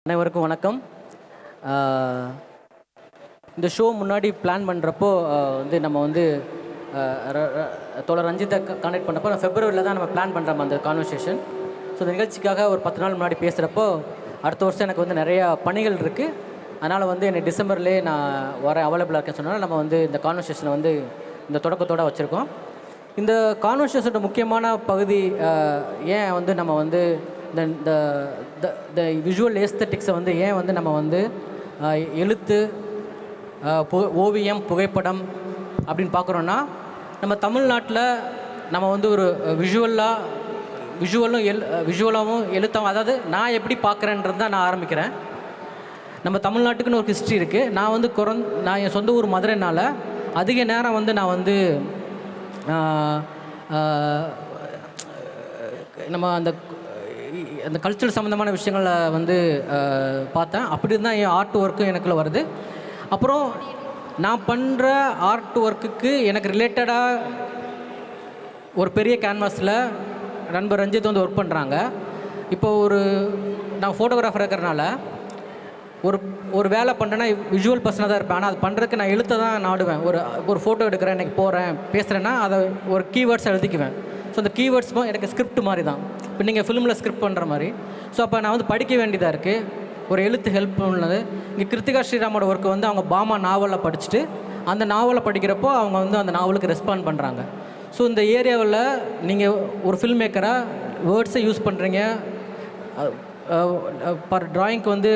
அனைவருக்கும் வணக்கம். இந்த ஷோ முன்னாடி பிளான் பண்ணுறப்போ வந்து நம்ம வந்து தோழர் ரஞ்சித்தை கான்டெக்ட் பண்ணுறப்போ ஃபெப்ரவரியில் தான் நம்ம பிளான் பண்ணுறோம் அந்த கான்வர்சேஷன். ஸோ இந்த நிகழ்ச்சிக்காக ஒரு 10 நாள் முன்னாடி பேசுகிறப்போ அடுத்த வருஷம் எனக்கு வந்து நிறையா பணிகள் இருக்குது, அதனால் வந்து என்னை டிசம்பர்லேயே நான் அவைலபிளாக இருக்கேன்னு சொன்னால் நம்ம வந்து இந்த கான்வர்சேஷனை வந்து இந்த தொடக்கத்தோடு வச்சுருக்கோம். இந்த கான்வர்சேஷனோட முக்கியமான பகுதி ஏன் வந்து நம்ம வந்து இந்த விஷுவல் ஏஸ்தட்டிக்ஸை வந்து ஏன் வந்து நம்ம வந்து எழுத்து, ஓவியம், புகைப்படம் அப்படின்னு பார்க்குறோன்னா, நம்ம தமிழ்நாட்டில் நம்ம வந்து ஒரு விஷுவலாகவும் எழுத்தாகவும், அதாவது நான் எப்படி பார்க்குறேன்றது தான் நான் ஆரம்பிக்கிறேன். நம்ம தமிழ்நாட்டுக்குன்னு ஒரு ஹிஸ்ட்ரி இருக்குது. நான் வந்து நான் என் சொந்த ஊர் மதுரைனால அதிக நேரம் வந்து நான் வந்து நம்ம அந்த கல்ச்சரல் சம்மந்தமான விஷயங்களை வந்து பார்த்தேன். அப்படி இருந்தால் என் ஆர்ட் ஒர்க்கும் எனக்குள்ள வருது. அப்புறம் நான் பண்ணுற ஆர்ட் ஒர்க்குக்கு எனக்கு ரிலேட்டடாக ஒரு பெரிய கேன்வாஸில் நண்பர் ரஞ்சித் வந்து ஒர்க் பண்ணுறாங்க. இப்போ நான் ஃபோட்டோகிராஃபர் இருக்கிறனால ஒரு வேலை பண்ணுறேன்னா விஷுவல் பர்சனாக தான் இருப்பேன். ஆனால் அது பண்ணுறதுக்கு நான் எழுத்த தான் நாடுவேன். ஒரு ஃபோட்டோ எடுக்கிறேன், எனக்கு போகிறேன், பேசுகிறேன்னா அதை ஒரு கீவேர்ட்ஸ் எழுதிக்குவேன். ஸோ அந்த கீவேர்ட்ஸும் எனக்கு ஸ்கிரிப்ட் மாதிரி தான். இப்போ நீங்கள் ஃபிலிமில் ஸ்கிரிப்ட் பண்ணுற மாதிரி. ஸோ அப்போ நான் வந்து படிக்க வேண்டியதாக இருக்குது. ஒரு எழுத்து ஹெல்ப் உள்ளது. இங்கே கிருத்திகா ஸ்ரீராமோட ஒர்க்கு வந்து அவங்க பாமா நாவலில் படிச்சுட்டு அந்த நாவலை படிக்கிறப்போ அவங்க வந்து அந்த நாவலுக்கு ரெஸ்பாண்ட் பண்ணுறாங்க. ஸோ இந்த ஏரியாவில் நீங்கள் ஒரு ஃபில்ம் மேக்கராக வேர்ட்ஸை யூஸ் பண்ணுறீங்க, பர் ட்ராயிங்க்கு வந்து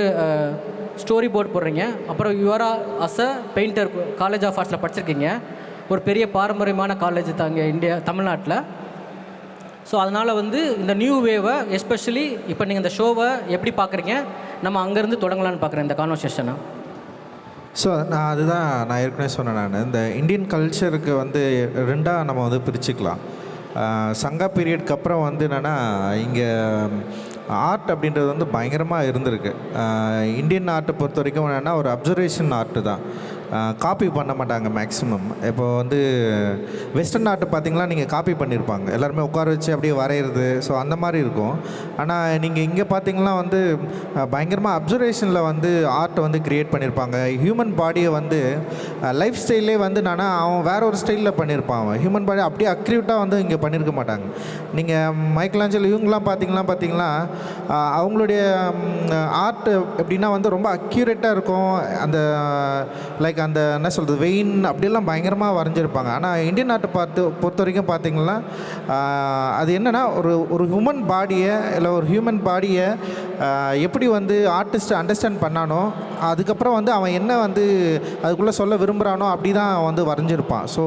ஸ்டோரி போர்ட் போடுறீங்க, அப்புறம் you're as a painter college of ஆர்ட்ஸில் படிச்சிருக்கீங்க, ஒரு பெரிய பாரம்பரியமான காலேஜ் தாங்க தமிழ்நாட்டில். ஸோ அதனால் வந்து இந்த நியூ வேவை எஸ்பெஷலி இப்போ நீங்கள் இந்த ஷோவை எப்படி பார்க்குறீங்க, நம்ம அங்கேருந்து தொடங்கலான்னு பார்க்குறேன் இந்த கான்வர்சேஷனை. ஸோ நான் ஏற்கனவே சொன்னேன், இந்த இந்தியன் கல்ச்சருக்கு வந்து ரெண்டாக நம்ம வந்து பிரிச்சுக்கலாம். சங்கா பீரியட்க்கு அப்புறம் வந்து என்னென்னா இங்கே ஆர்ட் அப்படின்றது வந்து பயங்கரமாக இருந்திருக்கு. இந்தியன் ஆர்ட்டை பொறுத்த வரைக்கும் என்னென்னா ஒரு அப்சர்வேஷன் ஆர்ட்டு தான், காப்பி பண்ண மாட்டாங்க மேக்ஸிமம். இப்போ வந்து வெஸ்டர்ன் ஆர்ட்டு பார்த்திங்கன்னா நீங்கள் காப்பி பண்ணியிருப்பாங்க, எல்லாருமே உட்கார வச்சு அப்படியே வரைகிறது. ஸோ அந்த மாதிரி இருக்கும். ஆனால் நீங்கள் இங்கே பார்த்திங்கன்னா வந்து பயங்கரமாக அப்சர்வேஷனில் வந்து ஆர்ட்டை வந்து க்ரியேட் பண்ணியிருப்பாங்க. ஹியூமன் பாடியை வந்து லைஃப் ஸ்டைலே வந்து அவன் வேற ஒரு ஸ்டைலில் பண்ணியிருப்பான். அவன் ஹியூமன் பாடி அப்படியே அக்யூரேட்டாக வந்து இங்கே பண்ணியிருக்க மாட்டாங்க. நீங்கள் மைக்கேலாஞ்சலோ இவங்கெலாம் பார்த்தீங்கன்னா அவங்களுடைய ஆர்ட் எப்படின்னா வந்து ரொம்ப அக்யூரேட்டாக இருக்கும். அந்த லைக் அந்த என்ன சொல்கிறது வெயின் அப்படியெல்லாம் பயங்கரமாக வரைஞ்சிருப்பாங்க. ஆனால் இந்தியன் ஆர்ட்டை பொறுத்த வரைக்கும் பார்த்திங்கன்னா அது என்னென்னா ஒரு ஹியூமன் பாடியை இல்லை ஒரு ஹியூமன் பாடியை எப்படி வந்து ஆர்டிஸ்ட் அண்டர்ஸ்டாண்ட் பண்ணானோ, அதுக்கப்புறம் வந்து அவன் என்ன வந்து அதுக்குள்ளே சொல்ல விரும்புகிறானோ அப்படி தான் வந்து வரைஞ்சிருப்பான். ஸோ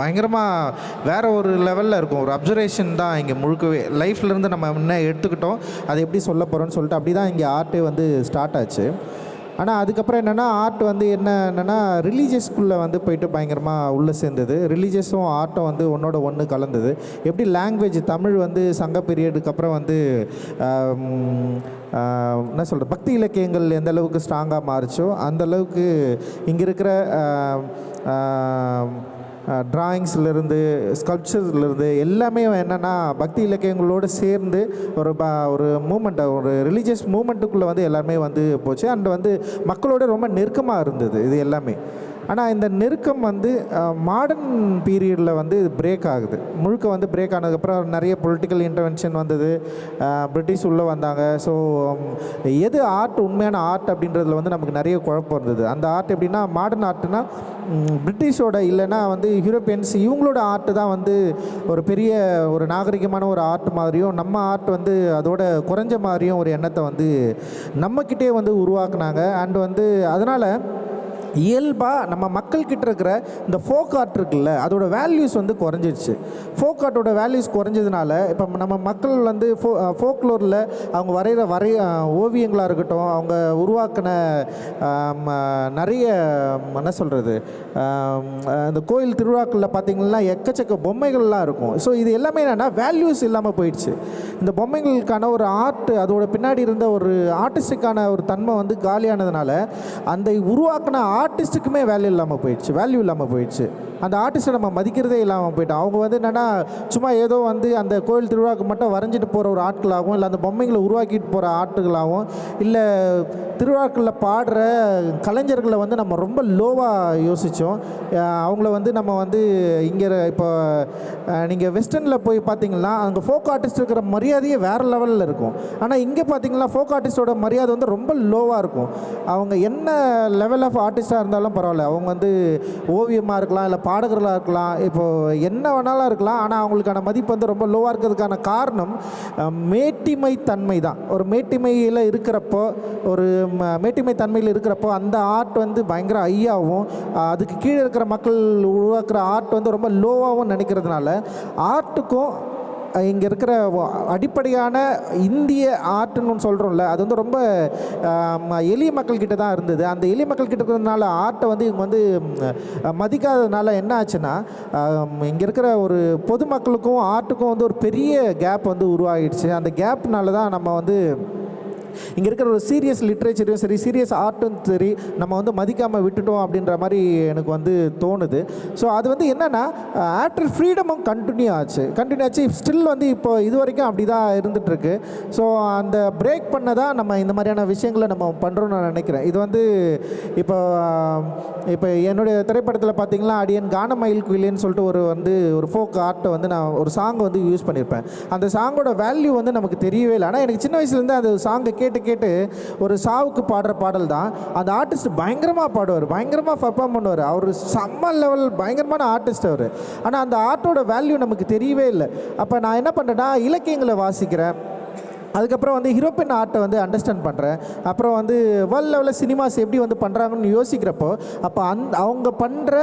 பயங்கரமாக வேறு ஒரு லெவலில் இருக்கும். ஒரு அப்சர்வேஷன் தான் இங்கே முழுக்கவே. லைஃப்லேருந்து நம்ம என்ன எடுத்துக்கிட்டோம், அதை எப்படி சொல்ல போகிறோன்னு சொல்லிட்டு அப்படி தான் இங்கே ஆர்ட்டே வந்து ஸ்டார்ட் ஆச்சு. ஆனால் அதுக்கப்புறம் என்னென்னா ஆர்ட் வந்து என்னென்னா ரிலீஜியஸ்குள்ளே வந்து போயிட்டு பயங்கரமாக உள்ளே சேர்ந்தது. ரிலீஜியஸும் ஆர்ட்டும் வந்து ஒன்று கலந்தது. எப்படி லாங்குவேஜ் தமிழ் வந்து சங்க பீரியடுக்கு அப்புறம் வந்து என்ன சொல்கிறது பக்தி இலக்கியங்கள் எந்த அளவுக்கு ஸ்ட்ராங்காக மாறிச்சோ அந்தளவுக்கு இங்கே இருக்கிற ட்ராயிங்ஸ்லேருந்து ஸ்கல்ப்சர்ஸ்லேருந்து எல்லாமே என்னென்னா பக்தி இலக்கியங்களோடு சேர்ந்து ஒரு மூமெண்ட்டை, ஒரு ரிலீஜியஸ் மூமெண்ட்டுக்குள்ளே வந்து எல்லாருமே வந்து போச்சு. அண்ட் வந்து மக்களோட ரொம்ப நெருக்கமாக இருந்தது இது எல்லாமே. ஆனால் இந்த நெருக்கம் வந்து மாடர்ன் பீரியடில் வந்து பிரேக் ஆகுது. முழுக்க வந்து பிரேக் ஆனதுக்கப்புறம் நிறைய பொலிட்டிக்கல் இன்டர்வென்ஷன் வந்தது, பிரிட்டிஷ் உள்ளே வந்தாங்க. ஸோ எது ஆர்ட், உண்மையான ஆர்ட் அப்படின்றதுல வந்து நமக்கு நிறைய குழப்பம் இருந்தது. அந்த ஆர்ட் எப்படின்னா மாடர்ன் ஆர்ட்னா பிரிட்டிஷோட இல்லைன்னா வந்து யூரோப்பியன்ஸ் இவங்களோட ஆர்ட்டு தான் வந்து ஒரு பெரிய ஒரு நாகரிகமான ஒரு ஆர்ட் மாதிரியும், நம்ம ஆர்ட் வந்து அதோட குறைஞ்ச மாதிரியும் ஒரு எண்ணத்தை வந்து நம்மக்கிட்டே வந்து உருவாக்குனாங்க. அண்ட் வந்து அதனால் இயல்பாக நம்ம மக்கள்கிட்ட இருக்கிற இந்த ஃபோக் ஆர்ட் இருக்குல்ல, அதோட வேல்யூஸ் வந்து குறைஞ்சிடுச்சு. ஃபோக் ஆர்ட்டோட வேல்யூஸ் குறைஞ்சதுனால இப்போ நம்ம மக்கள் வந்து ஃபோக்லோரில் அவங்க வரைகிற ஓவியங்களாக இருக்கட்டும், அவங்க உருவாக்கின நிறைய என்ன சொல்கிறது இந்த கோயில் திருவிழாக்களில் பார்த்திங்கன்னா எக்கச்சக்க பொம்மைகள்லாம் இருக்கும். ஸோ இது எல்லாமே என்னென்னா வேல்யூஸ் இல்லாமல் போயிடுச்சு. இந்த பொம்மைகளுக்கான ஒரு ஆர்ட், அதோட பின்னாடி இருந்த ஒரு ஆர்டிஸ்டிக்கான ஒரு தன்மை வந்து காலியானதுனால அந்த உருவாக்கின ஆர்டிஸ்ட்டுக்குமே வேல்யூ இல்லாமல் போயிடுச்சு. அந்த ஆர்டிஸ்ட்டை நம்ம மதிக்கிறதே இல்லாமல் போயிட்டோம். அவங்க வந்து என்னென்னா சும்மா ஏதோ வந்து அந்த கோயில் திருவிழாவுக்கு மட்டும் வரைஞ்சிட்டு போகிற ஒரு ஆட்களாகவும், இல்லை அந்த பொம்மைகளை உருவாக்கிட்டு போகிற ஆட்களாகவும், இல்லை திருவிழாக்களில் பாடுற கலைஞர்களை வந்து நம்ம ரொம்ப லோவாக யோசித்தோம். அவங்கள வந்து நம்ம வந்து இங்கே இப்போ நீங்கள் வெஸ்டர்னில் போய் பார்த்தீங்கன்னா அங்கே ஃபோக் ஆர்டிஸ்ட் இருக்கிற மரியாதையே வேறு லெவலில் இருக்கும். ஆனால் இங்கே பார்த்தீங்கன்னா ஃபோக் ஆர்டிஸ்டோட மரியாதை வந்து ரொம்ப லோவாக இருக்கும். அவங்க என்ன லெவல் ஆஃப் ஆர்டிஸ்ட்டாக இருந்தாலும் பரவாயில்ல, அவங்க வந்து ஓவியமாக இருக்கலாம், இல்லை பாடகர்களாக இருக்கலாம், இப்போது என்ன வேணாலும் இருக்கலாம். ஆனால் அவங்களுக்கான மதிப்பு வந்து ரொம்ப லோவாக இருக்கிறதுக்கான காரணம் மேட்டிமை தன்மை தான். ஒரு மேட்டிமையில் இருக்கிறப்போ, ஒரு மேட்டிமை தன்மையில் இருக்கிறப்போ அந்த ஆர்ட் வந்து பயங்கர ஹையாகவும், அதுக்கு கீழே இருக்கிற மக்கள் உருவாக்குற ஆர்ட் வந்து ரொம்ப லோவாகவும் நினைக்கிறதுனால ஆர்ட்டுக்கும் இங்கே இருக்கிற அடிப்படையான இந்திய ஆர்ட்டுன்னு சொல்கிறோம்ல, அது வந்து ரொம்ப எளிய மக்கள்கிட்ட தான் இருந்தது. அந்த எளிய மக்கள்கிட்ட இருக்கிறதுனால ஆர்ட்டை வந்து இவங்க வந்து மதிக்காததுனால என்ன ஆச்சுன்னா, இங்கே இருக்கிற ஒரு பொதுமக்களுக்கும் ஆர்ட்டுக்கும் வந்து ஒரு பெரிய கேப் வந்து உருவாகிடுச்சு. அந்த கேப்னால தான் நம்ம வந்து இங்கே இருக்கிற ஒரு சீரியஸ் லிட்ரேச்சரையும் சரி, சீரியஸ் ஆர்ட்டும் சரி, நம்ம வந்து மதிக்காமல் விட்டுட்டோம் அப்படின்ற மாதிரி எனக்கு வந்து தோணுது. ஸோ அது வந்து என்னென்னா, ஆஃப்டர் ஃப்ரீடமும் கண்டினியூ ஆச்சு. ஸ்டில் வந்து இப்போ இது வரைக்கும் அப்படி தான் இருந்துகிட்ருக்கு. ஸோ அந்த பிரேக் பண்ண தான் நம்ம இந்த மாதிரியான விஷயங்களை நம்ம பண்ணுறோன்னு நான் நினைக்கிறேன். இது வந்து இப்போ என்னுடைய திரைப்படத்தில் பார்த்திங்கன்னா, அடியன் கானமயில் குயிலேன்னு சொல்லிட்டு ஒரு ஃபோக் ஆர்ட்டை வந்து நான் ஒரு சாங் வந்து யூஸ் பண்ணியிருப்பேன். அந்த சாங்கோட வேல்யூ வந்து நமக்கு தெரியவே இல்லை. ஆனால் எனக்கு சின்ன வயசுலேருந்து அந்த சாங்கை கேட்டு ஒரு சாவுக்கு பாடுற பாடல் தான். அந்த ஆர்டிஸ்ட் பயங்கரமாக பாடுவார், பயங்கரமாக பர்ஃபார்ம் பண்ணுவார். அவர் செம்ம லெவல் பயங்கரமான ஆர்டிஸ்ட் அவர். ஆனால் அந்த ஆர்ட்டோட வேல்யூ நமக்கு தெரியவே இல்லை. அப்போ நான் என்ன பண்ணுறேன்னா, இலக்கியங்களை வாசிக்கிறேன், அதுக்கப்புறம் வந்து ஹீரோப்பின் ஆர்ட்டை வந்து அண்டர்ஸ்டாண்ட் பண்ணுறேன். அப்புறம் வந்து வேர்ல்ட் லெவலில் சினிமாஸ் எப்படி வந்து பண்ணுறாங்கன்னு யோசிக்கிறப்போ, அப்போ அவங்க பண்ணுற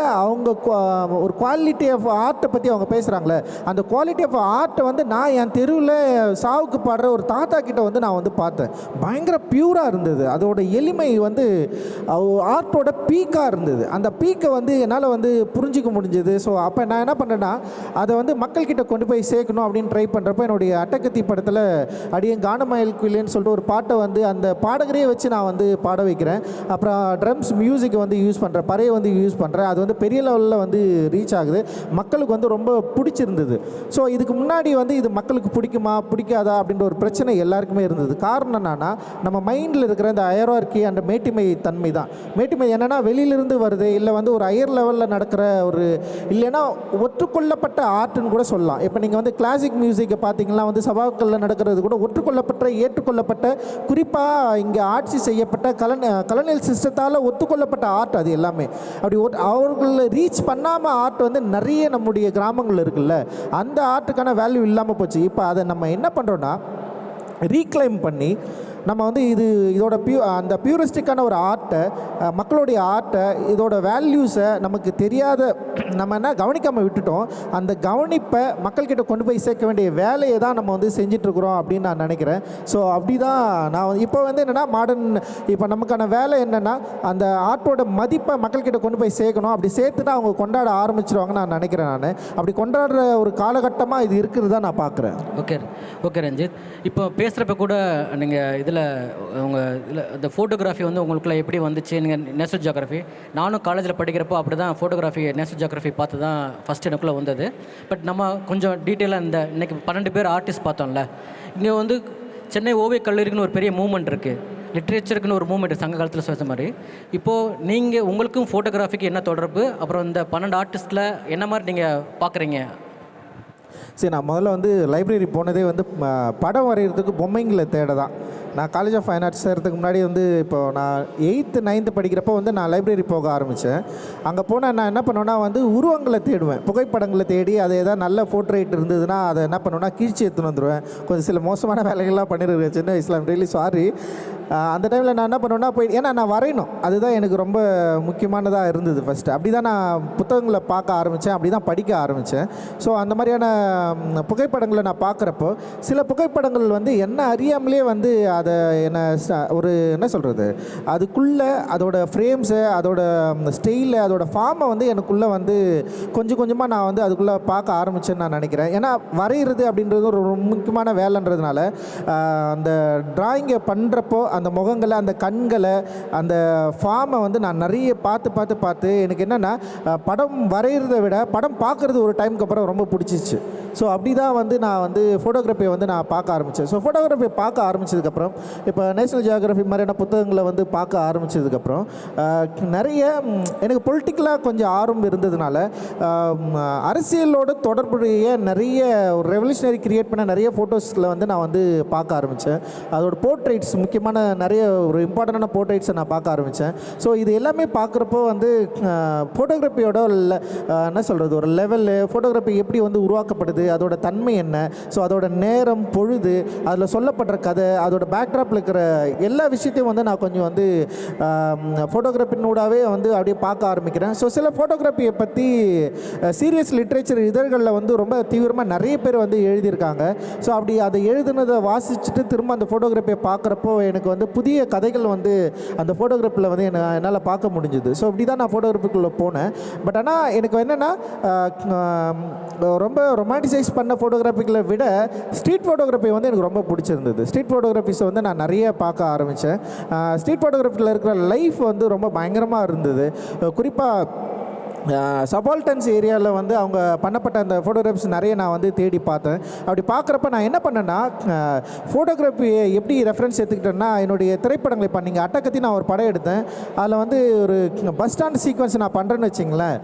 ஒரு குவாலிட்டி ஆஃப் ஆர்ட்டை பற்றி அவங்க பேசுகிறாங்களே, அந்த குவாலிட்டி ஆஃப் ஆர்ட்டை வந்து நான் என் தெருவில் சாவுக்கு பாடுற ஒரு தாத்தா கிட்ட வந்து நான் வந்து பார்த்தேன். பயங்கர பியூராக இருந்தது. அதோட எளிமை வந்து ஆர்ட்டோட பீக்காக இருந்தது. அந்த பீக்கை வந்து என்னால் வந்து புரிஞ்சிக்க முடிஞ்சது. ஸோ அப்போ நான் என்ன பண்ணுறேன்னா, அதை வந்து மக்கள்கிட்ட கொண்டு போய் சேர்க்கணும் அப்படின்னு ட்ரை பண்ணுறப்போ, என்னுடைய அட்டகத்தி படத்தில் அடியே கானமயில் குயிலேன்னு சொல்லிட்டு ஒரு பாட்டை வந்து அந்த பாடகரையே வச்சு நான் வந்து பாட வைக்கிறேன். அப்புறம் ட்ரம்ஸ் மியூசிக்கை வந்து யூஸ் பண்ணுறேன், பறையை வந்து யூஸ் பண்ணுறேன். அது வந்து பெரிய லெவலில் வந்து ரீச் ஆகுது. மக்களுக்கு வந்து ரொம்ப பிடிச்சிருந்தது. ஸோ இதுக்கு முன்னாடி வந்து இது மக்களுக்கு பிடிக்குமா பிடிக்காதா அப்படின்ற ஒரு பிரச்சனை எல்லாருக்குமே இருந்தது. காரணம் என்னன்னா, நம்ம மைண்டில் இருக்கிற இந்த ஹையரார்கி அண்ட் மேட்டிமை தன்மை தான். மேட்டிமை என்னென்னா வெளியிலிருந்து வருது, இல்லை வந்து ஒரு ஹையர் லெவலில் நடக்கிற ஒரு, இல்லைன்னா ஒற்றுக்கொள்ளப்பட்ட ஆர்ட்டுன்னு கூட சொல்லலாம். இப்போ நீங்கள் வந்து கிளாசிக் மியூசிக்கை பார்த்தீங்கன்னா வந்து சபாக்களில் நடக்கிறது கூட ஏற்றுக்கொள்ளப்பட்ட குறிப்பாக இங்கே ஆட்சி செய்யப்பட்ட கலனியல் சிஸ்டத்தால் ஒத்துக்கொள்ளப்பட்ட ஆர்ட். அது எல்லாமே அப்படி அவர்களை ரீச் பண்ணாமல் ஆர்ட் வந்து நிறைய நம்முடைய கிராமங்கள் இருக்குல்ல, அந்த ஆர்ட்டுக்கான வேல்யூ இல்லாமல் போச்சு. இப்போ அதை நம்ம என்ன பண்ணுறோன்னா, ரீக்ளைம் பண்ணி நம்ம வந்து இதோட அந்த பியூரிஸ்டிக்கான ஒரு ஆர்ட்டை, மக்களுடைய ஆர்ட்டை, இதோட வேல்யூஸை நமக்கு தெரியாத நம்ம என்ன கவனிக்காமல் விட்டுட்டோம். அந்த கவனிப்பை மக்கள்கிட்ட கொண்டு போய் சேர்க்க வேண்டிய வேலையை தான் நம்ம வந்து செஞ்சிட்ருக்குறோம் அப்படின்னு நான் நினைக்கிறேன். ஸோ அப்படி தான் நான் வந்து இப்போ வந்து என்னென்னா, இப்போ நமக்கான வேலை என்னென்னா, அந்த ஆர்ட்டோட மதிப்பை மக்கள்கிட்ட கொண்டு போய் சேர்க்கணும். அப்படி சேர்த்துட்டு அவங்க கொண்டாட ஆரம்பிச்சிருவாங்கன்னு நான் நினைக்கிறேன். நான் அப்படி கொண்டாடுற ஒரு காலகட்டமாக இது இருக்கிறதா நான் பார்க்குறேன். ஓகே ரஞ்சித், இப்போ பேசுகிறப்ப கூட நீங்கள் இதில் உங்கள் இந்த ஃபோட்டோகிராஃபி வந்து உங்களுக்குள்ள எப்படி வந்துச்சு? நீங்கள் நேஷனல் ஜியோகிராஃபி, நானும் காலேஜில் படிக்கிறப்போ அப்படி தான் ஃபோட்டோகிராஃபி, நேஷனல் ஜியோகிராஃபி பார்த்து தான் ஃபஸ்ட் எனக்குள்ளே வந்தது. பட் நம்ம கொஞ்சம் டீட்டெயிலாக இன்றைக்கி 12 பேர் ஆர்டிஸ்ட் பார்த்தோம்ல, இங்கே வந்து சென்னை ஓவியக் கல்லூரிக்குன்னு ஒரு பெரிய மூவ்மெண்ட் இருக்குது, லிட்ரேச்சருக்குன்னு ஒரு மூவ்மெண்ட் சங்க காலத்தில் சொல்கிற மாதிரி. இப்போது உங்களுக்கும் ஃபோட்டோகிராஃபிக்கு என்ன தொடர்பு? அப்புறம் இந்த 12 ஆர்டிஸ்ட்டில் என்ன மாதிரி நீங்கள் பார்க்குறீங்க? சரி, நான் முதல்ல வந்து லைப்ரரி போனதே வந்து படம் வரைகிறதுக்கு பொம்மைங்களை தேட தான். நான் காலேஜ் ஆஃப் ஃபைன் ஆர்ட்ஸ் சேர்கிறதுக்கு முன்னாடி வந்து இப்போது நான் 8th 9th படிக்கிறப்போ வந்து நான் லைப்ரரி போக ஆரம்பித்தேன். அங்கே போனால் நான் என்ன பண்ணுவேன்னா வந்து உருவங்களை தேடுவேன், புகைப்படங்களை தேடி அதை ஏதாவது நல்ல ஃபோட்டோரைட் இருந்ததுன்னா அதை என்ன பண்ணுவேன்னா கிழிச்சி எடுத்துன்னு வந்துடுவேன். கொஞ்சம் சில மோசமான வேலைகள்லாம் பண்ணியிருக்கேன் சின்ன வயசில், ஐம் ரியலி சாரி. அந்த டைமில் நான் என்ன பண்ணுவேன்னா ஏன்னா நான் வரையணும், அதுதான் எனக்கு ரொம்ப முக்கியமானதாக இருந்தது ஃபஸ்ட்டு. அப்படி தான் நான் புத்தகங்களை பார்க்க ஆரம்பித்தேன், அப்படி தான் படிக்க ஆரம்பித்தேன். ஸோ அந்த மாதிரியான புகைப்படங்களை நான் பார்க்குறப்போ சில புகைப்படங்கள் வந்து என்ன அறியாமலே வந்து அதை என்ன சொல்கிறது, அதுக்குள்ளே அதோட ஃப்ரேம்ஸை, அதோட ஸ்டைலை, அதோட ஃபார்மை வந்து எனக்குள்ளே வந்து கொஞ்சம் கொஞ்சமாக நான் வந்து அதுக்குள்ளே பார்க்க ஆரம்பித்தேன்னு நான் நினைக்கிறேன். ஏன்னா வரைகிறது அப்படின்றது ஒரு முக்கியமான வேலைன்றதுனால அந்த ட்ராயிங்கை பண்ணுறப்போ அந்த முகங்களை, அந்த கண்களை, அந்த ஃபார்மை வந்து நான் நிறைய பார்த்து எனக்கு என்னென்னா படம் வரைகிறத விட படம் பார்க்குறது ஒரு டைமுக்கு அப்புறம் ரொம்ப பிடிச்சிச்சு. ஸோ அப்படி தான் வந்து நான் வந்து ஃபோட்டோகிராஃபியை வந்து நான் பார்க்க ஆரம்பித்தேன். ஸோ ஃபோட்டோகிராஃபியை பார்க்க ஆரம்பித்ததுக்கப்புறம் இப்போ நேஷ்னல் ஜியோகிராஃபி மாதிரியான புத்தகங்களை வந்து பார்க்க ஆரம்பித்ததுக்கப்புறம் நிறைய எனக்கு பொலிட்டிக்கலாக கொஞ்சம் ஆர்வம் இருந்ததுனால அரசியலோடு தொடர்புடைய நிறைய ஒரு ரெவல்யூஷனரி கிரியேட் பண்ண நிறைய ஃபோட்டோஸில் வந்து நான் வந்து பார்க்க ஆரம்பித்தேன். அதோட போர்ட்ரேட்ஸ், முக்கியமான நிறைய ஒரு இம்பார்ட்டண்டான போர்ட்ரேட்ஸை நான் பார்க்க ஆரம்பித்தேன். ஸோ இது எல்லாமே பார்க்குறப்போ வந்து ஃபோட்டோகிராஃபியோட என்ன சொல்கிறது, ஒரு லெவலு, ஃபோட்டோகிராஃபி எப்படி வந்து உருவாக்கப்படுது, அதோட தன்மை என்ன, ஸோ அதோட நேரம், பொழுது, அதில் சொல்லப்படுற கதை, அதோட பேக்ட்ராப்பில் இருக்கிற எல்லா விஷயத்தையும் வந்து நான் கொஞ்சம் வந்து ஃபோட்டோகிராஃபினூடாவே வந்து அப்படியே பார்க்க ஆரம்பிக்கிறேன். ஸோ சில ஃபோட்டோகிராஃபியை பற்றி சீரியஸ் லிட்ரேச்சர் இதழ்களில் வந்து ரொம்ப தீவிரமாக நிறைய பேர் வந்து எழுதியிருக்காங்க. ஸோ அப்படி அதை எழுதுனதை வாசிச்சுட்டு திரும்ப அந்த ஃபோட்டோகிராஃபியை பார்க்குறப்போ எனக்கு வந்து புதிய கதைகள் வந்து அந்த ஃபோட்டோகிராஃபியில் வந்து என்னால் பார்க்க முடிஞ்சுது. ஸோ அப்படி தான் நான் ஃபோட்டோகிராஃபிக்குள்ளே போனேன். பட் ஆனால் எனக்கு என்னென்னா ரொம்ப ரொமான்டிசைஸ் பண்ண ஃபோட்டோகிராஃபிகளை விட ஸ்ட்ரீட் ஃபோட்டோகிராஃபி வந்து எனக்கு ரொம்ப பிடிச்சிருந்தது. ஸ்ட்ரீட் ஃபோட்டோகிராஃபிஸை வந்து நான் நிறைய பார்க்க ஆரம்பித்தேன். ஸ்ட்ரீட் ஃபோட்டோகிராஃபியில் இருக்கிற லைஃப் வந்து ரொம்ப பயங்கரமாக இருந்தது. குறிப்பாக சபால்டன்ஸ் ஏரியாவில் வந்து அவங்க பண்ணப்பட்ட அந்த ஃபோட்டோகிராஃப்ஸ் நிறைய நான் வந்து தேடி பார்த்தேன். அப்படி பார்க்குறப்ப நான் என்ன பண்ணேன்னா, ஃபோட்டோகிராஃபியை எப்படி ரெஃபரன்ஸ் எடுத்துக்கிட்டேன்னா, என்னுடைய திரைப்படங்கள் இப்போ நீங்கள் அட்டக்கத்தி நான் ஒரு படம் எடுத்தேன். அதில் வந்து ஒரு பஸ் ஸ்டாண்ட் சீக்வன்ஸ் நான் பண்ணுறேன்னு வச்சிங்களேன்,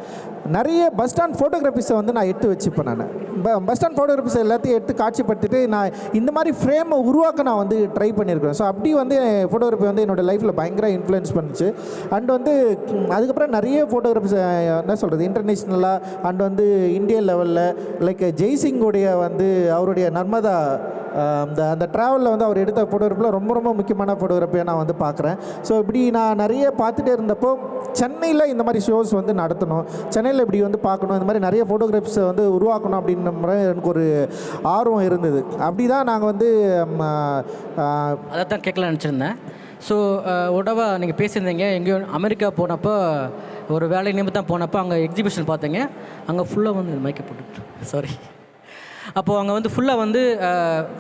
நிறைய பஸ் ஸ்டாண்ட் ஃபோட்டோகிராஃபிஸை வந்து நான் எடுத்து வச்சுப்பேன். நான் பஸ் ஸ்டாண்ட் ஃபோட்டோகிராஃபிஸ் எல்லாத்தையும் எடுத்து காட்சிப்படுத்திட்டு நான் இந்த மாதிரி ஃப்ரேமை உருவாக்க நான் வந்து ட்ரை பண்ணியிருக்கேன். ஸோ அப்படி வந்து ஃபோட்டோகிராஃபி வந்து என்னோடய லைஃப்பில் பயங்கர இன்ஃப்ளூயன்ஸ் பண்ணிச்சு. அண்ட் வந்து அதுக்கப்புறம் நிறைய ஃபோட்டோகிராஃபிஸ் என்ன சொல்கிறது, இன்டர்நேஷ்னலாக அண்ட் வந்து இந்தியன் லெவலில் லைக் ஜெய்சிங்கோடைய வந்து அவருடைய நர்மதா அந்த ட்ராவலில் வந்து அவர் எடுத்த ஃபோட்டோகிராஃபில் ரொம்ப ரொம்ப முக்கியமான ஃபோட்டோகிராஃபியாக நான் வந்து பார்க்குறேன். ஸோ இப்படி நான் நிறைய பார்த்துட்டே இருந்தப்போ சென்னையில் இந்த மாதிரி ஷோஸ் வந்து நடத்தணும், சென்னையில் இப்படி வந்து பார்க்கணும், இந்த மாதிரி நிறைய ஃபோட்டோகிராஃப்ஸை வந்து உருவாக்கணும் அப்படின்ற மாதிரி எனக்கு ஒரு ஆர்வம் இருந்தது. அப்படி தான் நாங்கள் வந்து அதை தான் கேட்கலான்னு நினச்சிருந்தேன். ஸோ உடவா நீங்கள் பேசியிருந்தீங்க, எங்கேயோ அமெரிக்கா போனப்போ ஒரு வேலை நிமித்தம் போனப்போ அங்கே எக்ஸிபிஷன் பார்த்தீங்க. அங்கே ஃபுல்லாக வந்து மைக்கை போட்டு சாரி அப்போது அங்கே வந்து ஃபுல்லாக வந்து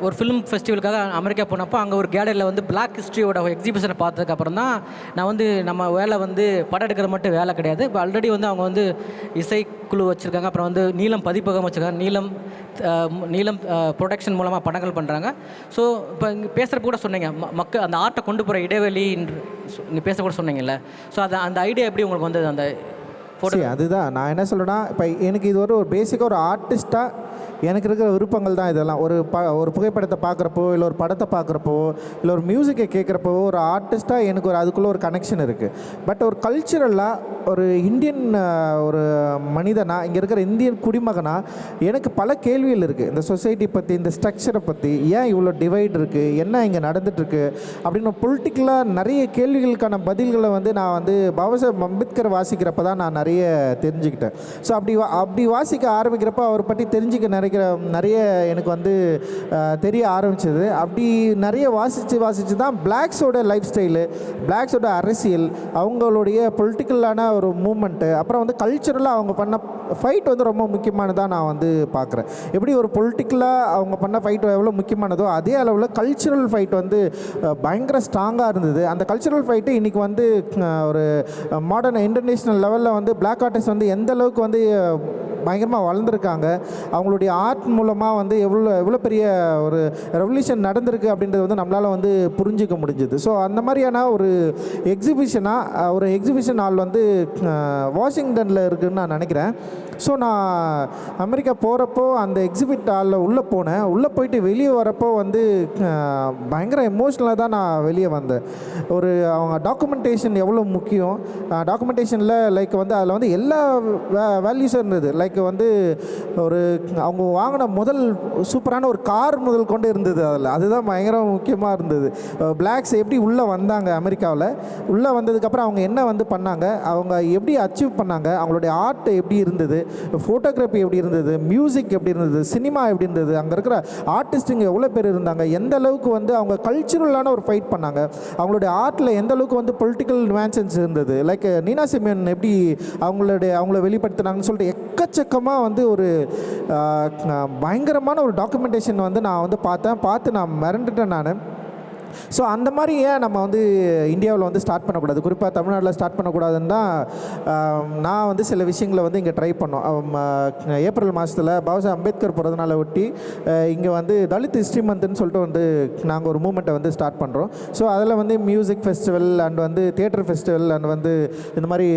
ஒரு ஃபிலிம் ஃபெஸ்டிவலுக்காக அமெரிக்கா போனப்போ அங்கே ஒரு கேலரியில் வந்து பிளாக் ஹிஸ்ட்ரியோட எக்ஸிபிஷனை பார்த்ததுக்கப்புறம் தான் நான் வந்து நம்ம வேலை வந்து படம் எடுக்கிற மட்டும் வேலை கிடையாது, இப்போ ஆல்ரெடி வந்து அவங்க வந்து இசைக்குழு வச்சுருக்காங்க, அப்புறம் வந்து நீலம் பதிப்பகம் வச்சுருக்காங்க, நீலம் ப்ரொடக்ஷன் மூலமாக படங்கள் பண்ணுறாங்க. ஸோ இப்போ இங்கே பேசுகிறப்ப கூட சொன்னீங்க மக்கள் அந்த ஆர்ட்டை கொண்டு போகிற இடைவெளி இங்கே பேச கூட சொன்னீங்கல்ல. ஸோ அந்த ஐடியா எப்படி உங்களுக்கு வந்து அந்த ஃபோட்டோ? அதுதான் நான் என்ன சொல்கிறேன்னா, இப்போ எனக்கு இது ஒரு பேசிக்காக ஒரு ஆர்டிஸ்ட்டாக எனக்கு இருக்கிற விருப்பங்கள் தான் இதெல்லாம். ஒரு புகைப்படத்தை பார்க்குறப்போ, இல்லை ஒரு படத்தை பார்க்குறப்போ, இல்லை ஒரு மியூசிக்கை கேட்குறப்போ, ஒரு ஆர்டிஸ்ட்டாக எனக்கு அதுக்குள்ளே ஒரு கனெக்ஷன் இருக்குது. பட் ஒரு கல்ச்சுரலாக ஒரு இந்தியன் ஒரு மனிதனாக, இங்கே இருக்கிற இந்தியன் குடிமகனாக எனக்கு பல கேள்விகள் இருக்குது. இந்த சொசைட்டி பற்றி, இந்த ஸ்ட்ரக்சரை பற்றி, ஏன் இவ்வளோ டிவைட் இருக்குது, என்ன இங்கே நடந்துகிட்ருக்கு அப்படின்னு பொலிட்டிக்கலாக நிறைய கேள்விகளுக்கான பதில்களை வந்து நான் வந்து பாபாசாஹேப் அம்பேத்கர் வாசிக்கிறப்ப தான் நான் நிறைய தெரிஞ்சுக்கிட்டேன். ஸோ அப்படி வாசிக்க ஆரம்பிக்கிறப்ப அவர் பற்றி தெரிஞ்சுக்க நிறைய எனக்கு வந்து தெரிய ஆரம்பிச்சது. அப்படி நிறைய வாசித்து தான் பிளாக்ஸோட லைஃப் ஸ்டைலு, பிளாக்ஸோட அரசியல், அவங்களுடைய பொலிட்டிக்கலான ஒரு மூமெண்ட்டு, அப்புறம் வந்து கல்ச்சுரலாக அவங்க பண்ண ஃபைட் வந்து ரொம்ப முக்கியமானதாக நான் வந்து பார்க்குறேன். எப்படி ஒரு பொலிட்டிக்கலாக அவங்க பண்ண ஃபைட் எவ்வளோ முக்கியமானதோ அதே அளவில் கல்ச்சுரல் ஃபைட் வந்து பயங்கர ஸ்ட்ராங்காக இருந்தது. அந்த கல்ச்சுரல் ஃபைட்டு இன்றைக்கி வந்து ஒரு மாடர்ன் இன்டர்நேஷ்னல் லெவலில் வந்து பிளாக் ஆர்டிஸ்ட் வந்து எந்த அளவுக்கு வந்து பயங்கரமாக வளர்ந்துருக்காங்க, அவங்களுடைய ஆர்ட் மூலமாக வந்து எவ்வளோ பெரிய ஒரு ரெவல்யூஷன் நடந்திருக்கு அப்படின்றது வந்து நம்மளால் வந்து புரிஞ்சிக்க முடிஞ்சுது. ஸோ அந்த மாதிரியான ஒரு எக்ஸிபிஷன் ஹால் வந்து வாஷிங்டனில் இருக்குதுன்னு நான் நினைக்கிறேன். ஸோ நான் அமெரிக்கா போகிறப்போ அந்த எக்ஸிபிட் ஹாலில் உள்ளே போனேன். உள்ளே போயிட்டு வெளியே வரப்போ வந்து பயங்கர எமோஷ்னலாக தான் நான் வெளியே வந்தேன். அவங்க டாக்குமெண்டேஷன் எவ்வளோ முக்கியம், டாக்குமெண்டேஷனில் லைக் வந்து அதில் வந்து எல்லா வேல்யூஸும் இருந்தது. லைக் வந்து அவங்க வாங்கின முதல் சூப்பரான ஒரு கார் முதல் கொண்டு இருந்தது அதில். அதுதான் பயங்கர முக்கியமாக இருந்தது. பிளாக்ஸ் எப்படி உள்ளே வந்தாங்க அமெரிக்காவில், உள்ளே வந்ததுக்கப்புறம் அவங்க என்ன வந்து பண்ணாங்க, அவங்க எப்படி அச்சீவ் பண்ணாங்க, அவங்களுடைய ஆர்ட் எப்படி இருந்தது, ஃபோட்டோகிராஃபி எப்படி இருந்தது, மியூசிக் எப்படி இருந்தது, சினிமா எப்படி இருந்தது, அங்கே இருக்கிற ஆர்டிஸ்ட்டுங்க எவ்வளோ பேர் இருந்தாங்க, எந்த அளவுக்கு வந்து அவங்க கல்ச்சுரலான ஒரு ஃபைட் பண்ணாங்க, அவங்களுடைய ஆர்ட்டில் எந்த அளவுக்கு வந்து பொலிட்டிக்கல் நியூவான்சஸ் இருந்தது, லைக் நீனா சிமியன் எப்படி அவங்கள வெளிப்படுத்தினாங்கன்னு சொல்லிட்டு எக்கச்சக்கமாக வந்து ஒரு பயங்கரமான ஒரு டாக்குமெண்டேஷன் வந்து நான் வந்து பார்த்து நான் மிரண்டுட்டேன். ஸோ அந்த மாதிரி ஏன் நம்ம வந்து இந்தியாவில் வந்து ஸ்டார்ட் பண்ணக்கூடாது, குறிப்பாக தமிழ்நாட்டில் ஸ்டார்ட் பண்ணக்கூடாதுன்னு தான் நான் வந்து சில விஷயங்களை வந்து இங்கே ட்ரை பண்ணோம். ஏப்ரல் மாதத்தில் பாபா அம்பேத்கர் பிறந்தநாளை ஒட்டி இங்கே வந்து தலித் ஹிஸ்ட்ரி மந்த்னு சொல்லிட்டு வந்து நாங்கள் ஒரு மூமெண்ட்டை வந்து ஸ்டார்ட் பண்ணுறோம். ஸோ அதில் வந்து மியூசிக் ஃபெஸ்டிவல் அண்ட் வந்து தியேட்டர் ஃபெஸ்டிவல் அண்ட் வந்து இந்த மாதிரி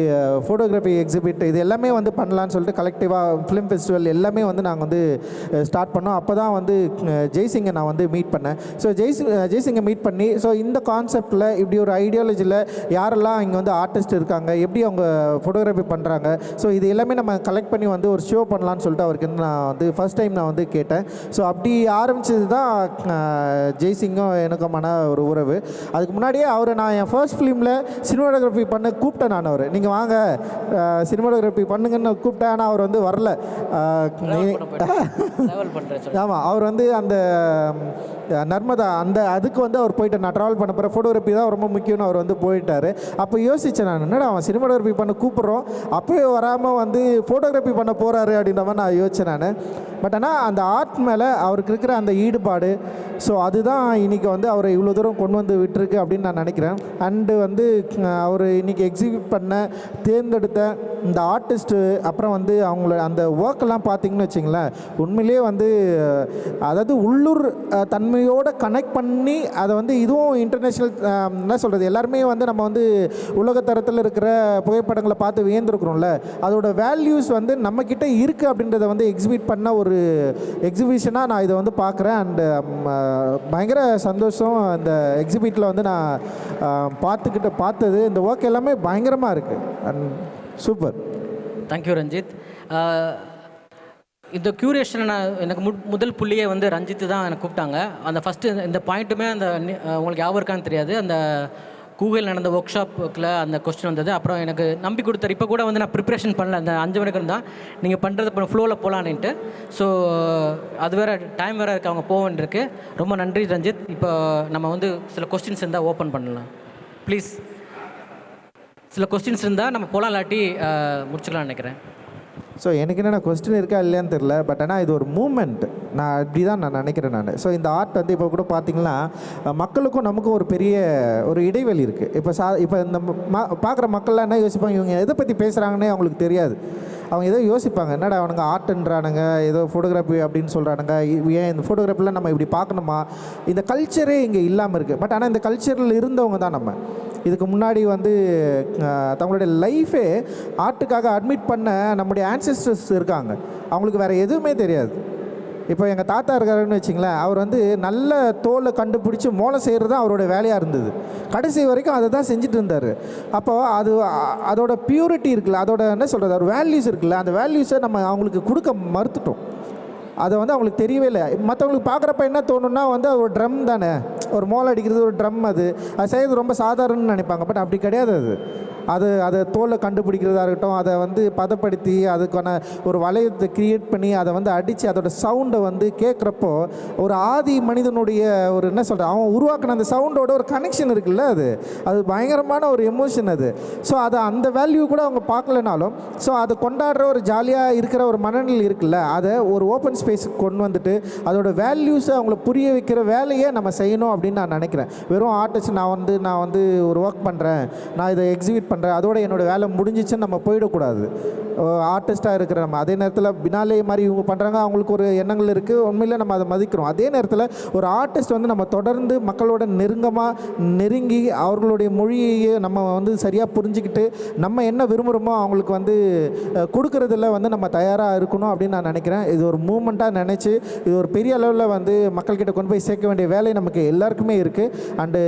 ஃபோட்டோகிராஃபி எக்ஸிபிட் இது எல்லாமே வந்து பண்ணலான்னு சொல்லிட்டு கலெக்டிவாக ஃபிலிம் ஃபெஸ்டிவல் எல்லாமே வந்து நாங்கள் வந்து ஸ்டார்ட் பண்ணோம். அப்போ தான் வந்து ஜெய்சிங்கை நான் வந்து மீட் பண்ணேன். ஸோ ஜெய்சிங்கை மீட் பண்ணி ஸோ இந்த கான்செப்டில் இப்படி ஒரு ஐடியாலஜியில் யாரெல்லாம் இங்கே வந்து ஆர்டிஸ்ட் இருக்காங்க, எப்படி அவங்க ஃபோட்டோகிராஃபி பண்ணுறாங்க, ஸோ இது எல்லாமே நம்ம கலெக்ட் பண்ணி வந்து ஒரு ஷோ பண்ணலான்னு சொல்லிட்டு அவருக்கு நான் வந்து ஃபர்ஸ்ட் டைம் நான் வந்து கேட்டேன். ஸோ அப்படி ஆரம்பித்தது தான் ஜெய்சிங்கும் எனக்குமான ஒரு உறவு. அதுக்கு முன்னாடியே அவரை நான் என் ஃபர்ஸ்ட் ஃபிலிமில் சினிமாட்டோகிராஃபி பண்ண கூப்பிட்டேன். நான் அவர் நீங்கள் வாங்க சினிமாட்டோகிராஃபி பண்ணுங்கன்னு கூப்பிட்டேன். ஆனால் அவர் வந்து வரல. ஆமாம், அவர் வந்து அந்த நர்மதா அந்த அதுக்கு வந்து அவர் போயிட்டு நான் ட்ராவல் பண்ண போகிறேன், ஃபோட்டோகிராஃபி தான் ரொம்ப முக்கியம்னு அவர் வந்து போயிட்டார். அப்போ யோசித்தேன் நான், என்னடா அவன் சினிமாட்டோகிராஃபி பண்ண கூப்பிட்றோம் அப்போயே வராமல் வந்து ஃபோட்டோகிராஃபி பண்ண போகிறாரு அப்படின்ற மாதிரி நான் யோசித்தேன் நான். பட் ஆனால் அந்த ஆர்ட் மேலே அவருக்கு இருக்கிற அந்த ஈடுபாடு, ஸோ அதுதான் இன்றைக்கி வந்து அவரை இவ்வளோ தூரம் கொண்டு வந்து விட்டுருக்கு அப்படின்னு நான் நினைக்கிறேன். அண்டு வந்து அவர் இன்றைக்கி எக்ஸிக்யூட் பண்ண தேர்ந்தெடுத்த இந்த ஆர்டிஸ்ட்டு அப்புறம் வந்து அவங்கள அந்த ஒர்க்கெல்லாம் பார்த்திங்கன்னு வச்சிங்களேன், உண்மையிலே வந்து அதாவது உள்ளூர் தன்மையோடு கனெக்ட் பண்ணி அதை வந்து இதுவும் இன்டர்நேஷ்னல் என்ன சொல்கிறது, எல்லாருமே வந்து நம்ம வந்து உலகத்தரத்தில் இருக்கிற புகைப்படங்களை பார்த்து வியந்திருக்கிறோம்ல, அதோட வேல்யூஸ் வந்து நம்மக்கிட்ட இருக்குது அப்படின்றத வந்து எக்ஸிபிட் பண்ண ஒரு எக்ஸிபிஷனாக நான் இதை வந்து பார்க்குறேன். அண்டு பயங்கர சந்தோஷம். அந்த எக்ஸிபிட்டில் வந்து நான் பார்த்தது இந்த ஒர்க் எல்லாமே பயங்கரமாக இருக்குது. And super. தேங்க்யூ ரஞ்சித். இந்த க்யூரேஷனை நான் எனக்கு முதல் புள்ளியே வந்து ரஞ்சித்து தான் எனக்கு கூப்பிட்டாங்க. அந்த ஃபஸ்ட்டு இந்த பாயிண்ட்டுமே அந்த உங்களுக்கு ஞாபகம் இருக்கான்னு தெரியாது, அந்த கூகுள் நடந்த ஒர்க் ஷாப்புக்கில் அந்த கொஸ்டின் வந்தது. அப்புறம் எனக்கு நம்பி கொடுத்தாரு. இப்போ கூட வந்து நான் ப்ரிப்ரேஷன் பண்ணல, அந்த 5 மணிக்கு இருந்தால் நீங்கள் பண்ணுறது இப்போ ஃப்ளோவில் போகலான்ட்டு. ஸோ அது வேறு டைம் வேறு இருக்குது, அவங்க போக வேண்டியிருக்கு. ரொம்ப நன்றி ரஞ்சித். இப்போ நம்ம வந்து சில கொஸ்டின்ஸ் இருந்தால் ஓப்பன் பண்ணலாம் ப்ளீஸ். சில கொஸ்டின்ஸ் இருந்தால் நம்ம போகலாம், இல்லாட்டி முடிச்சுக்கலாம்னு நினைக்கிறேன். ஸோ எனக்கு என்னென்ன கொஸ்டின் இருக்கா இல்லையான்னு தெரில, பட் ஆனால் இது ஒரு மூமெண்ட், நான் அப்படி தான் நான் நினைக்கிறேன் நான். ஸோ இந்த ஆர்ட் வந்து இப்போ கூட பார்த்திங்கன்னா மக்களுக்கும் நமக்கும் ஒரு பெரிய ஒரு இடைவெளி இருக்குது. இப்போ இந்த பார்க்குற மக்கள்லாம் என்ன யோசிப்பாங்க, இவங்க எதை பற்றி பேசுகிறாங்கன்னே அவங்களுக்கு தெரியாது. அவங்க ஏதோ யோசிப்பாங்க, என்னடா அவனுங்க ஆர்ட்ன்றானுங்க, ஏதோ ஃபோட்டோகிராஃபி அப்படின்னு சொல்கிறானுங்க, ஏன் இந்த ஃபோட்டோகிராஃபிலாம் நம்ம இப்படி பார்க்கணுமா, இந்த கல்ச்சரே இங்கே இல்லாமல் இருக்குது. பட் ஆனால் இந்த கல்ச்சரில் இருந்தவங்க தான் நம்ம. இதுக்கு முன்னாடி வந்து தங்களுடைய லைஃபே ஆர்ட்டுக்காக அட்மிட் பண்ண நம்முடைய ஆன்செஸ்டர்ஸ் இருக்காங்க. அவங்களுக்கு வேறு எதுவுமே தெரியாது. இப்போ எங்கள் தாத்தா இருக்காருன்னு வச்சிங்களேன், அவர் வந்து நல்ல தோலை கண்டுபிடிச்சி மோளை செய்கிறது தான் அவரோட வேலையாக இருந்தது. கடைசி வரைக்கும் அதை தான் செஞ்சுட்டு இருந்தார். அப்போது அதோட பியூரிட்டி இருக்குல்ல, அதோட என்ன சொல்கிறது, ஒரு வேல்யூஸ் இருக்குல்ல, அந்த வேல்யூஸை நம்ம அவங்களுக்கு கொடுக்க மறுத்துட்டோம். அதை வந்து அவங்களுக்கு தெரியவே இல்லை. மற்றவங்களுக்கு பார்க்குறப்ப என்ன தோணுன்னா வந்து ஒரு ட்ரம் தானே, ஒரு மோளை அடிக்கிறது ஒரு ட்ரம், அது செய்கிறது ரொம்ப சாதாரணன்னு நினைப்பாங்க. பட் அப்படி கிடையாது. அதை தோலை கண்டுபிடிக்கிறதா இருக்கட்டும், அதை வந்து பதப்படுத்தி அதுக்கான ஒரு வளையத்தை க்ரியேட் பண்ணி அதை வந்து அடித்து அதோட சவுண்டை வந்து கேட்குறப்போ ஒரு ஆதி மனிதனுடைய ஒரு என்ன சொல்கிற அவன் உருவாக்கின அந்த சவுண்டோட ஒரு கனெக்ஷன் இருக்குல்ல, அது பயங்கரமான ஒரு எமோஷன் அது. ஸோ அதை அந்த வேல்யூ கூட அவங்க பார்க்கலனாலும் ஸோ அதை கொண்டாடுற ஒரு ஜாலியாக இருக்கிற ஒரு மனநிலை இருக்குல்ல, அதை ஒரு ஓப்பன் ஸ்பேஸுக்கு கொண்டு வந்துட்டு அதோட வேல்யூஸை அவங்கள புரிய வைக்கிற வேலையை நம்ம செய்யணும் அப்படின்னு நான் நினைக்கிறேன். வெறும் ஆர்டிஸ்ட் நான் வந்து ஒரு ஒர்க் பண்ணுறேன், நான் இதை எக்ஸிபிட் பண்ணுறேன், அதோட என்னோடய வேலை முடிஞ்சிச்சுன்னு நம்ம போயிடக்கூடாது. ஆர்டிஸ்ட்டாக இருக்கிற நம்ம அதே நேரத்தில் பினாலே மாதிரி இவங்க பண்ணுறாங்க, அவங்களுக்கு ஒரு எண்ணங்கள் இருக்குது, உண்மையில் நம்ம அதை மதிக்கிறோம். அதே நேரத்தில் ஒரு ஆர்டிஸ்ட் வந்து நம்ம தொடர்ந்து மக்களோட நெருங்கி அவர்களுடைய மொழியை நம்ம வந்து சரியாக புரிஞ்சுக்கிட்டு நம்ம என்ன விரும்புகிறோமோ அவங்களுக்கு வந்து கொடுக்குறதுல வந்து நம்ம தயாராக இருக்கணும் அப்படின்னு நான் நினைக்கிறேன். இது ஒரு மூமெண்ட்டாக நினச்சி இது ஒரு பெரிய அளவில் வந்து மக்கள்கிட்ட கொண்டு போய் சேர்க்க வேண்டிய வேலை நமக்கு எல்லாருக்குமே இருக்குது. அண்டு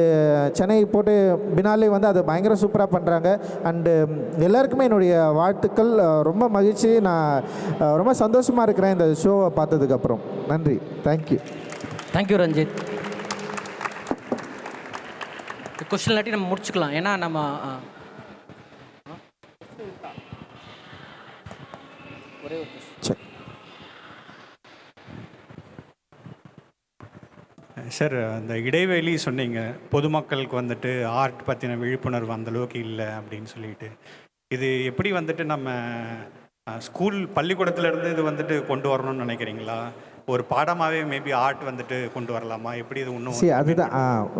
சென்னை போட்டு பினாலே வந்து அதை பயங்கர சூப்பராக பண்ணுறாங்க. அண்டு எல்லாருக்குமே என்னுடைய வாழ்த்துக்கள். ரொம்ப மகிழ்ச்சி. நான் ரொம்ப சந்தோஷமாக இருக்கிறேன் இந்த ஷோவை பார்த்ததுக்கப்புறம். நன்றி. தேங்க்யூ ரஞ்சித். கொஸ்டின் இல்லாட்டி நம்ம முடிச்சுக்கலாம். ஏன்னா நம்ம ஒரே ஒரு சரி சார், அந்த இடைவெளி சொன்னீங்க, பொதுமக்களுக்கு வந்துட்டு ஆர்ட் பற்றின விழிப்புணர்வு அந்தளவுக்கு இல்லை அப்படின்னு சொல்லிட்டு, இது எப்படி வந்துட்டு நம்ம ஸ்கூல் பள்ளிக்கூடத்துலேருந்து இது வந்துட்டு கொண்டு வரணும்னு நினைக்கிறீங்களா? ஒரு பாடமாகவே மேபி ஆர்ட் வந்துட்டு கொண்டு வரலாமா, எப்படி இது இன்னும் சரி அதுதான்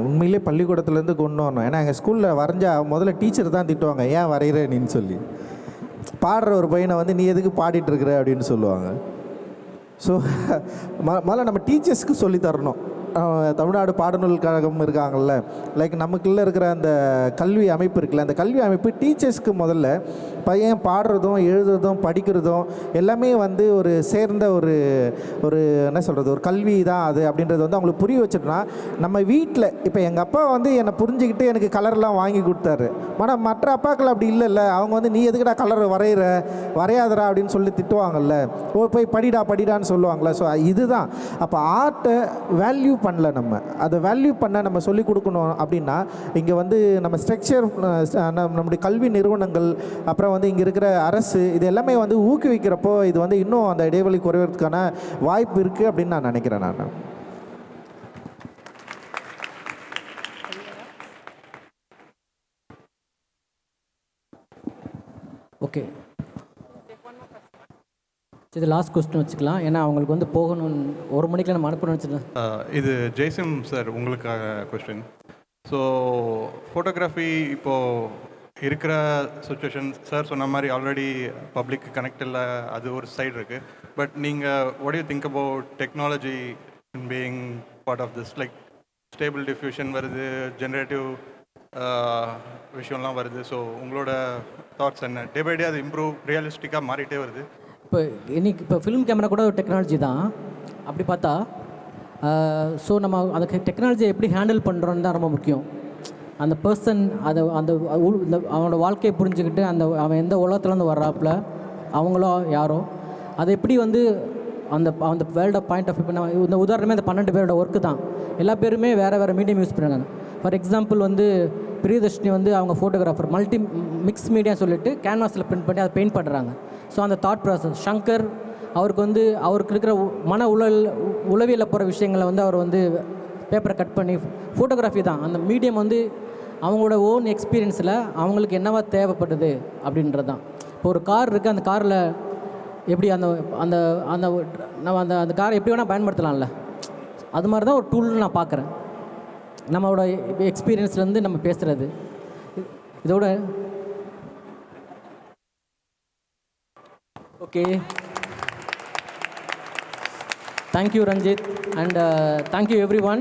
உண்மையிலே பள்ளிக்கூடத்துலேருந்து கொண்டு வரணும். ஏன்னா எங்கள் ஸ்கூலில் வரைஞ்சா முதல்ல டீச்சர் தான் திட்டுவாங்க, ஏன் வரைகிற நீன்னு சொல்லி. பாடுற ஒரு பையனை வந்து நீ எதுக்கு பாடிட்டு இருக்கிற அப்படின்னு சொல்லுவாங்க. ஸோ முதல்ல நம்ம டீச்சர்ஸ்க்கு சொல்லி தரணும். தமிழ்நாடு பாடநூல் கழகம் இருக்காங்கல்ல, லைக் நமக்குள்ளே இருக்கிற அந்த கல்வி அமைப்பு இருக்குல்ல, அந்த கல்வி அமைப்பு டீச்சர்ஸ்க்கு முதல்ல பையன் பாடுறதும் எழுதுறதும் படிக்கிறதும் எல்லாமே வந்து ஒரு சேர்ந்த ஒரு ஒரு என்ன சொல்கிறது, ஒரு கல்வி தான் அது அப்படின்றது வந்து அவங்களுக்கு புரிய வச்சுட்டோன்னா, நம்ம வீட்டில் இப்போ எங்கள் அப்பா வந்து என்னை புரிஞ்சுக்கிட்டு எனக்கு கலர்லாம் வாங்கி கொடுத்தாரு. ஆனால் மற்ற அப்பாக்கள் அப்படி இல்லைல்ல, அவங்க வந்து நீ எதுக்குடா கலர் வரையாதரா அப்படின்னு சொல்லி திட்டுவாங்கல்ல, போய் படிடான்னு சொல்லுவாங்கள்ல. ஸோ இதுதான் அப்போ ஆர்ட்டை வேல்யூ பண்ணல. நம்ம அதை வேல்யூ பண்ண நம்ம சொல்லிக் கொடுக்கணும் அப்படின்னா இங்கே வந்து நம்ம ஸ்ட்ரக்சர், நம்முடைய கல்வி நிறுவனங்கள், அப்புறம் வந்து இங்கே இருக்கிற அரசு, இது எல்லாமே வந்து ஊக்குவிக்கிறப்போ இது வந்து இன்னும் அந்த இடைவெளி குறைவதற்கான வாய்ப்பு இருக்குது அப்படின்னு நான் நினைக்கிறேன். நான் ஓகே, இது லாஸ்ட் கொஸ்டின் வச்சுக்கலாம். ஏன்னா அவங்களுக்கு வந்து போகணும், 1 மணிக்கு நம்ம அனுப்பணும்னு வச்சுருந்தேன். இது ஜெய்சிம் சார் உங்களுக்காக கொஸ்டின். ஸோ ஃபோட்டோகிராஃபி இப்போது இருக்கிற சுச்சுவேஷன் சார் சொன்ன மாதிரி ஆல்ரெடி பப்ளிக் கனெக்ட் இல்லை, அது ஒரு சைடு இருக்குது. பட் நீங்கள் what you think about technology being part of this, like stable diffusion வருது, ஜென்ரேட்டிவ் விஷயம்லாம் வருது. ஸோ உங்களோட தாட்ஸ் என்ன? டே பை டே அது இம்ப்ரூவ் ரியலிஸ்டிக்காக மாறிட்டே வருது. இப்போ ஃபிலிம் கேமரா கூட ஒரு டெக்னாலஜி தான் அப்படி பார்த்தா. ஸோ நம்ம அதுக்கு டெக்னாலஜியை எப்படி ஹேண்டில் பண்ணுறோன்னு தான் ரொம்ப முக்கியம். அந்த பர்சன் அதை அவனோட வாழ்க்கையை புரிஞ்சுக்கிட்டு அவன் எந்த உலகத்துலேருந்து வர்றாப்புல அவங்களோ யாரோ அதை எப்படி வந்து அந்த வேர்ல்ட பாயிண்ட் ஆஃப் வியூ. இந்த உதாரணமே அந்த 12 பேரோட ஒர்க்கு தான். எல்லா பேருமே வேறு மீடியம் யூஸ் பண்ணுறாங்க. ஃபார் எக்ஸாம்பிள் வந்து பிரியதர்ஷினி வந்து அவங்க ஃபோட்டோகிராஃபர், மிக்ஸ் மீடியா சொல்லிட்டு கேன்வாஸில் பிரிண்ட் பண்ணி அதை பெயிண்ட் பண்ணுறாங்க. ஸோ அந்த தாட் ப்ராசஸ் ஷங்கர் அவருக்கு இருக்கிற உளவியலில் போகிற விஷயங்களை வந்து அவர் வந்து பேப்பரை கட் பண்ணி ஃபோட்டோகிராஃபி தான் அந்த மீடியம் வந்து அவங்களோட ஓன் எக்ஸ்பீரியன்ஸில் அவங்களுக்கு என்னவா தேவைப்படுது அப்படின்றது தான். இப்போ ஒரு கார் இருக்குது, அந்த காரில் எப்படி அந்த அந்த அந்த நம்ம அந்த காரை எப்படி வேணால் பயன்படுத்தலாம்ல, அது மாதிரி தான் ஒரு டூல்னு நான் பார்க்குறேன். நம்மளோட எக்ஸ்பீரியன்ஸ்லேருந்து நம்ம பேசுகிறது. இதோட okay, thank you Ranjith, and thank you every one.